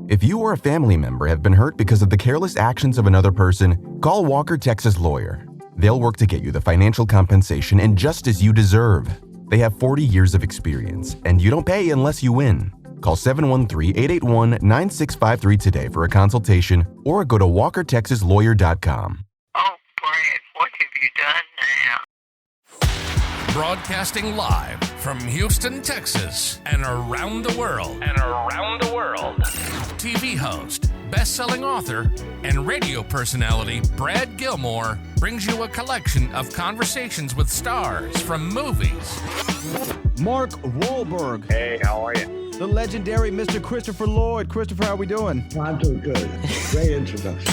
If you or a family member have been hurt because of the careless actions of another person, call Walker, Texas Lawyer. They'll work to get you the financial compensation and justice you deserve. They have 40 years of experience, and you don't pay unless you win. Call 713-881-9653 today for a consultation or go to walkertexaslawyer.com. Oh, Brad, what have you done now? Broadcasting live from Houston, Texas, and around the world. TV host, best-selling author, and radio personality Brad Gilmore brings you a collection of conversations with stars from movies. Mark Wahlberg. Hey, how are you? The legendary Mr. Christopher Lloyd. Christopher, how are we doing? I'm doing good. Great introduction.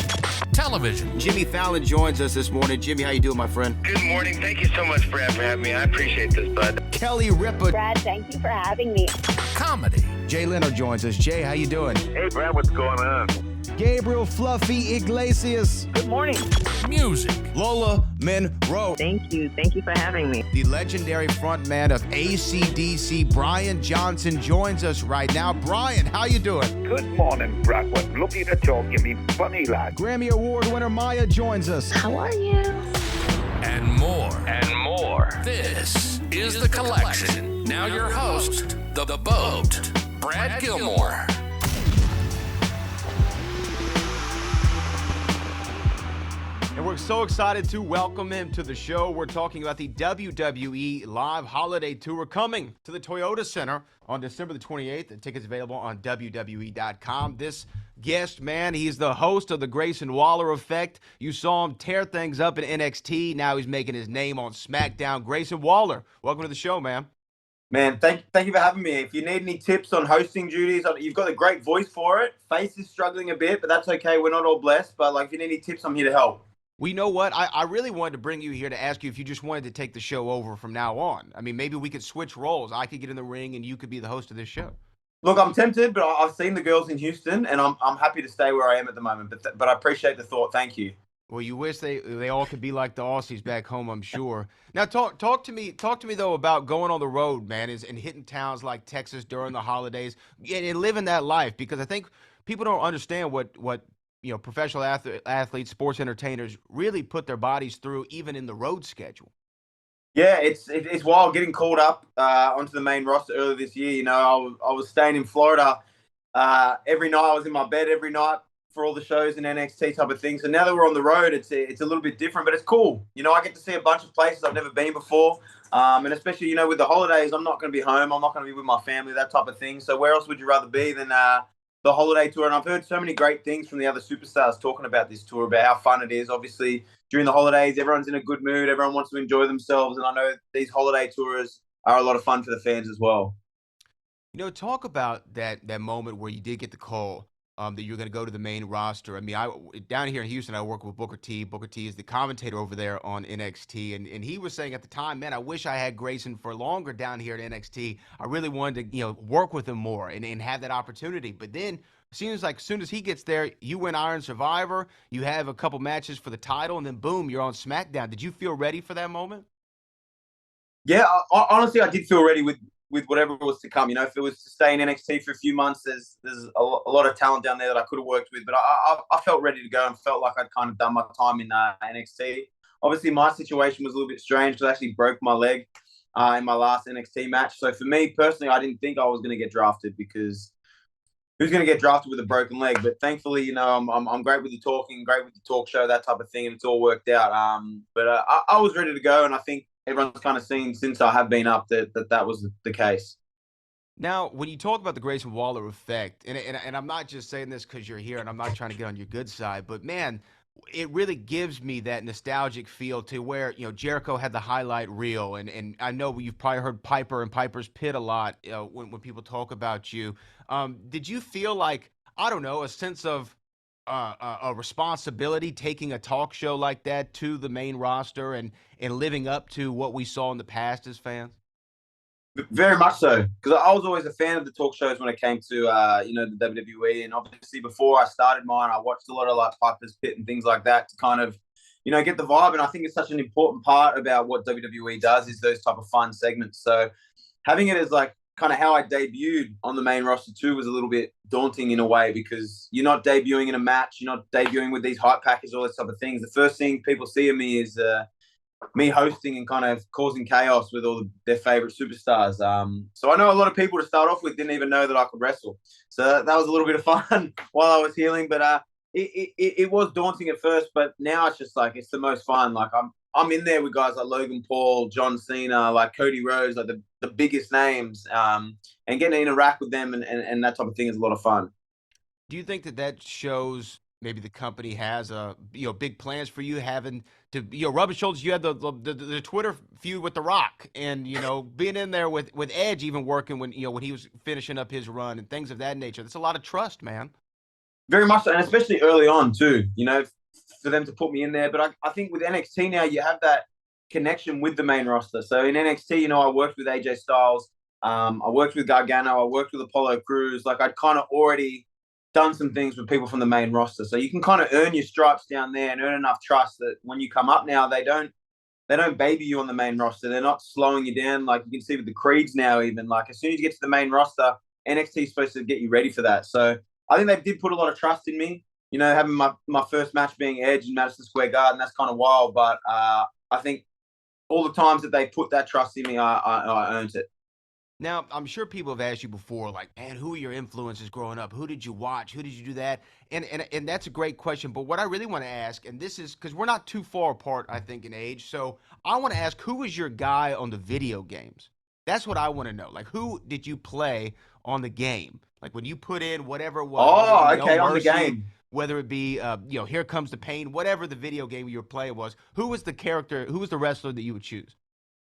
Television. Jimmy Fallon joins us this morning. Jimmy, how you doing, my friend? Good morning. Thank you so much, Brad, for having me. I appreciate this, bud. Kelly Ripa. Brad, thank you for having me. Comedy. Jay Leno joins us. Jay, how you doing? Hey, Brad, what's going on? Gabriel Fluffy Iglesias. Good morning. Music. Lola Monroe. Thank you. Thank you for having me. The legendary frontman of AC/DC, Brian Johnson, joins us right now. Brian, how you doing? Good morning, Brad. What looking to talk, you me funny lad. Grammy Award winner Maya joins us. How are you? And more. This is The Collection. Now your host, The Boat, Brad Gilmore. And we're so excited to welcome him to the show. We're talking about the WWE Live Holiday Tour coming to the Toyota Center on December the 28th. The tickets available on WWE.com. This guest, man, he's the host of the Grayson Waller Effect. You saw him tear things up in NXT. Now he's making his name on Smackdown. Grayson Waller, welcome to the show, man. Man, thank you for having me. If you need any tips on hosting duties, you've got a great voice for it. Face is struggling a bit, but that's okay. We're not all blessed. But if you need any tips, I'm here to help. Well, you know what? I really wanted to bring you here to ask you if you just wanted to take the show over from now on. I mean, maybe we could switch roles. I could get in the ring and you could be the host of this show. Look, I'm tempted, but I've seen the girls in Houston, and I'm happy to stay where I am at the moment. But I appreciate the thought. Thank you. Well, you wish they all could be like the Aussies back home, I'm sure. Now, talk to me though about going on the road, man, and hitting towns like Texas during the holidays and living that life, because I think people don't understand what professional athletes, sports entertainers really put their bodies through, even in the road schedule. Yeah, it's wild getting called up onto the main roster earlier this year. I was staying in Florida every night. I was in my bed every night for all the shows and NXT type of thing. So now that we're on the road, it's a little bit different, but it's cool. I get to see a bunch of places I've never been before. And especially, with the holidays, I'm not going to be home. I'm not going to be with my family, that type of thing. So where else would you rather be than the holiday tour? And I've heard so many great things from the other superstars talking about this tour, about how fun it is. Obviously, during the holidays, everyone's in a good mood. Everyone wants to enjoy themselves. And I know these holiday tours are a lot of fun for the fans as well. Talk about that moment where you did get the call that you're going to go to the main roster. I mean, down here in Houston, I work with Booker T. Booker T is the commentator over there on NXT. And he was saying at the time, man, I wish I had Grayson for longer down here at NXT. I really wanted to, work with him more and have that opportunity. But then seems like as soon as he gets there, you win Iron Survivor, you have a couple matches for the title, and then boom, you're on SmackDown. Did you feel ready for that moment? Yeah, honestly, I did feel ready with whatever was to come. If it was to stay in NXT for a few months, there's a lot of talent down there that I could have worked with. But I felt ready to go and felt like I'd kind of done my time in NXT. Obviously, my situation was a little bit strange because I actually broke my leg in my last NXT match. So for me personally, I didn't think I was going to get drafted, because who's going to get drafted with a broken leg? But thankfully, I'm great with the talking, great with the talk show, that type of thing, and it's all worked out. But I was ready to go, and I think everyone's kind of seen since I have been up that was the case. Now, when you talk about the Grayson Waller effect, and I'm not just saying this because you're here and I'm not trying to get on your good side, but man, it really gives me that nostalgic feel to where, Jericho had the highlight reel. And I know you've probably heard Piper and Piper's Pit a lot when people talk about you. Did you feel like, I don't know, a sense of a responsibility taking a talk show like that to the main roster and living up to what we saw in the past as fans? Very much so, because I was always a fan of the talk shows when it came to the WWE, and obviously before I started mine, I watched a lot of like Piper's Pit and things like that to kind of get the vibe. And I think it's such an important part about what WWE does is those type of fun segments. So having it as like kind of how I debuted on the main roster too was a little bit daunting in a way, because you're not debuting in a match, you're not debuting with these hype packers, all those type of things. The first thing people see of me is me hosting and kind of causing chaos with all their favorite superstars. So I know a lot of people to start off with didn't even know that I could wrestle. So that was a little bit of fun while I was healing. But it was daunting at first, but now it's just like, it's the most fun. Like I'm in there with guys like Logan Paul, John Cena, like Cody Rhodes, like the biggest names, and getting to interact with them and that type of thing is a lot of fun. Do you think that shows maybe the company has big plans for you, having to rub shoulders? You had the Twitter feud with The Rock, and being in there with Edge, even working when when he was finishing up his run and things of that nature. That's a lot of trust, man. Very much so, and especially early on too. For them to put me in there. But I think with NXT now, you have that connection with the main roster. So in NXT, I worked with AJ Styles, I worked with Gargano, I worked with Apollo Crews. Like, I'd kind of already done some things with people from the main roster. So you can kind of earn your stripes down there and earn enough trust that when you come up now, they don't baby you on the main roster. They're not slowing you down. Like you can see with the Creeds now, even like as soon as you get to the main roster, NXT is supposed to get you ready for that. So I think they did put a lot of trust in me. Having my first match being Edge in Madison Square Garden, that's kind of wild. But I think all the times that they put that trust in me, I earned it. Now, I'm sure people have asked you before, like, man, who are your influences growing up? Who did you watch? Who did you do that? And that's a great question. But what I really want to ask, and this is because we're not too far apart, I think, in age. So I want to ask, who was your guy on the video games? That's what I want to know. Like, who did you play on the game? Like, when you put in whatever it was. Oh, okay, on the game. Whether it be, Here Comes the Pain, whatever the video game you were playing was, who was the character, who was the wrestler that you would choose?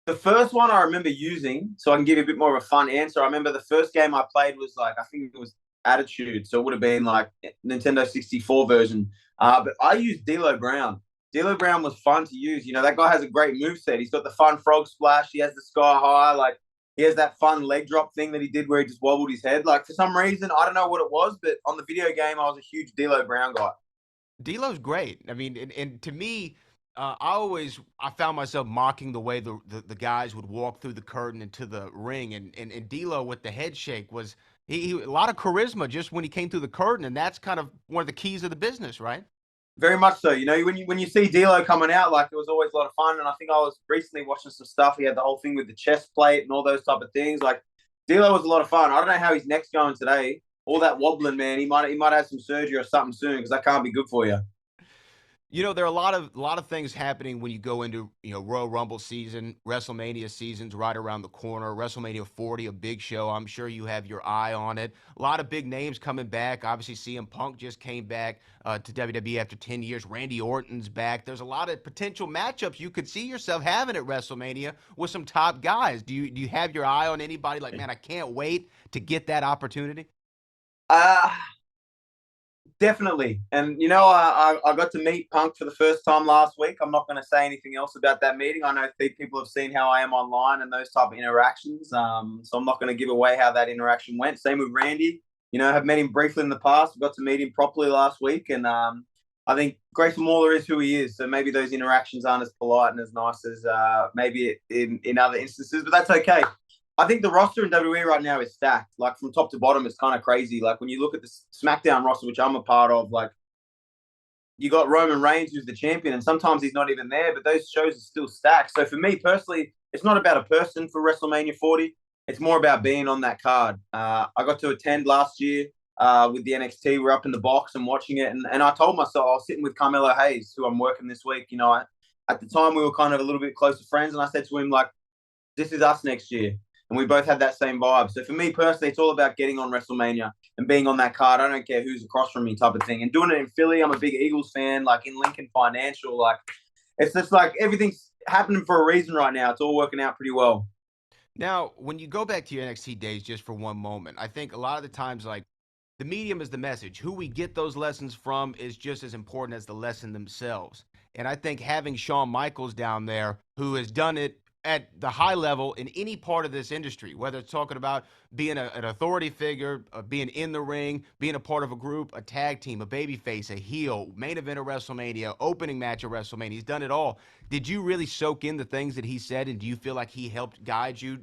The first one I remember using, so I can give you a bit more of a fun answer. I remember the first game I played was I think it was Attitude. So it would have been like Nintendo 64 version. But I used D'Lo Brown. D'Lo Brown was fun to use. That guy has a great moveset. He's got the fun frog splash. He has the sky high. Like, he has that fun leg drop thing that he did where he just wobbled his head. Like, for some reason, I don't know what it was, but on the video game, I was a huge D'Lo Brown guy. D'Lo's great. I mean, and to me, I found myself mocking the way the guys would walk through the curtain into the ring, and D'Lo with the head shake was he a lot of charisma just when he came through the curtain, and that's kind of one of the keys of the business, right? Very much so. When you see D'Lo coming out, like, it was always a lot of fun. And I think I was recently watching some stuff. He had the whole thing with the chest plate and all those type of things. Like, D'Lo was a lot of fun. I don't know how his neck's going today. All that wobbling, man. He might have some surgery or something soon, because that can't be good for you. There are a lot of things happening when you go into Royal Rumble season, WrestleMania season's right around the corner. WrestleMania 40, a big show. I'm sure you have your eye on it. A lot of big names coming back. Obviously, CM Punk just came back to WWE after 10 years. Randy Orton's back. There's a lot of potential matchups you could see yourself having at WrestleMania with some top guys. Do you have your eye on anybody like, man, I can't wait to get that opportunity? Definitely. And, I got to meet Punk for the first time last week. I'm not going to say anything else about that meeting. I know people have seen how I am online and those type of interactions. So I'm not going to give away how that interaction went. Same with Randy. I've met him briefly in the past. I got to meet him properly last week. And I think Grayson Waller is who he is. So maybe those interactions aren't as polite and as nice as maybe in other instances. But that's okay. I think the roster in WWE right now is stacked. Like, from top to bottom, it's kind of crazy. Like, when you look at the Smackdown roster, which I'm a part of, like, you got Roman Reigns, who's the champion, and sometimes he's not even there, but those shows are still stacked. So for me personally, it's not about a person for WrestleMania 40. It's more about being on that card. I got to attend last year with the NXT. We're up in the box and watching it. And I told myself, I was sitting with Carmelo Hayes, who I'm working this week. At the time, we were kind of a little bit closer friends. And I said to him, like, this is us next year. And we both had that same vibe. So for me personally, it's all about getting on WrestleMania and being on that card. I don't care who's across from me, type of thing. And doing it in Philly, I'm a big Eagles fan, like in Lincoln Financial. Like, it's just like everything's happening for a reason right now. It's all working out pretty well. Now, when you go back to your NXT days just for one moment, I think a lot of the times, like, the medium is the message. Who we get those lessons from is just as important as the lesson themselves. And I think having Shawn Michaels down there, who has done it at the high level in any part of this industry, whether it's talking about being an authority figure, being in the ring, being a part of a group, a tag team, a babyface, a heel, main event of WrestleMania, opening match of WrestleMania. He's done it all. Did you really soak in the things that he said, and do you feel like he helped guide you,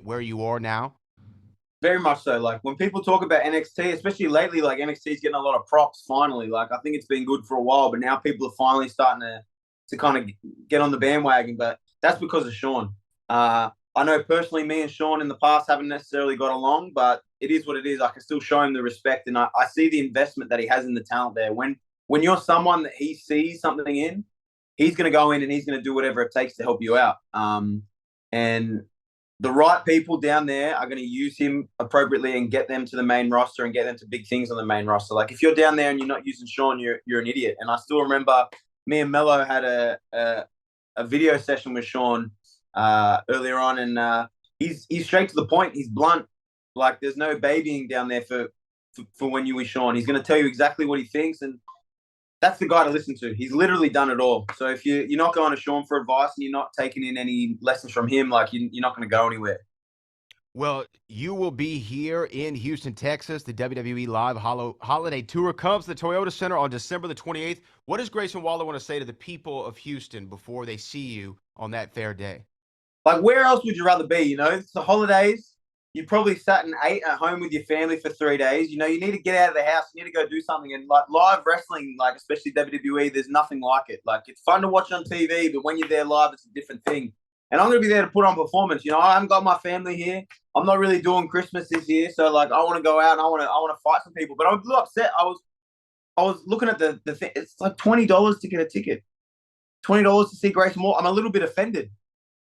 where you are now? Very much so. Like when people talk about NXT, especially lately, like NXT is getting a lot of props finally. Like I think it's been good for a while, but now people are finally starting to kind of get on the bandwagon. But that's because of Sean. I know personally, me and Sean in the past haven't necessarily got along, but it is what it is. I can still show him the respect, and I see the investment that he has in the talent there. When you're someone that he sees something in, he's going to go in and he's going to do whatever it takes to help you out. And the right people down there are going to use him appropriately and get them to the main roster and get them to big things on the main roster. Like if you're down there and you're not using Sean, you're an idiot. And I still remember me and Mello had a video session with Sean earlier on, and he's straight to the point. He's blunt. Like there's no babying down there for when you with Sean. He's going to tell you exactly what he thinks, and that's the guy to listen to. He's literally done it all. So if you're not going to Sean for advice and you're not taking in any lessons from him, like you're not going to go anywhere. Well, you will be here in Houston, Texas. The WWE Live Holiday Tour comes to the Toyota Center on December the 28th. What does Grayson Waller want to say to the people of Houston before they see you on that fair day? Like, where else would you rather be? You know, it's the holidays. You probably sat and ate at home with your family for 3 days. You know, you need to get out of the house. You need to go do something. And like live wrestling, like especially WWE, there's nothing like it. Like it's fun to watch on TV, but when you're there live, it's a different thing. And I'm going to be there to put on performance. You know, I haven't got my family here. I'm not really doing Christmas this year. So like, I want to go out and I want to fight some people. But I'm a little upset. I was looking at the thing. It's like $20 to get a ticket. $20 to see Grayson Waller. I'm a little bit offended.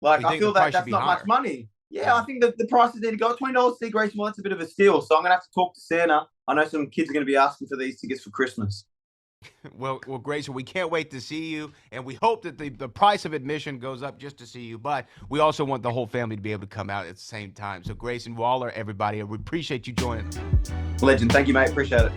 Like I feel that's not much money. Yeah, I think that the prices need to go. $20 to see Grayson Waller, it's a bit of a steal. So I'm going to have to talk to Santa. I know some kids are going to be asking for these tickets for Christmas. Well, Grayson, we can't wait to see you, and we hope that the price of admission goes up just to see you. But we also want the whole family to be able to come out at the same time. So Grayson Waller, everybody, we appreciate you joining. Legend. Thank you, mate. Appreciate it.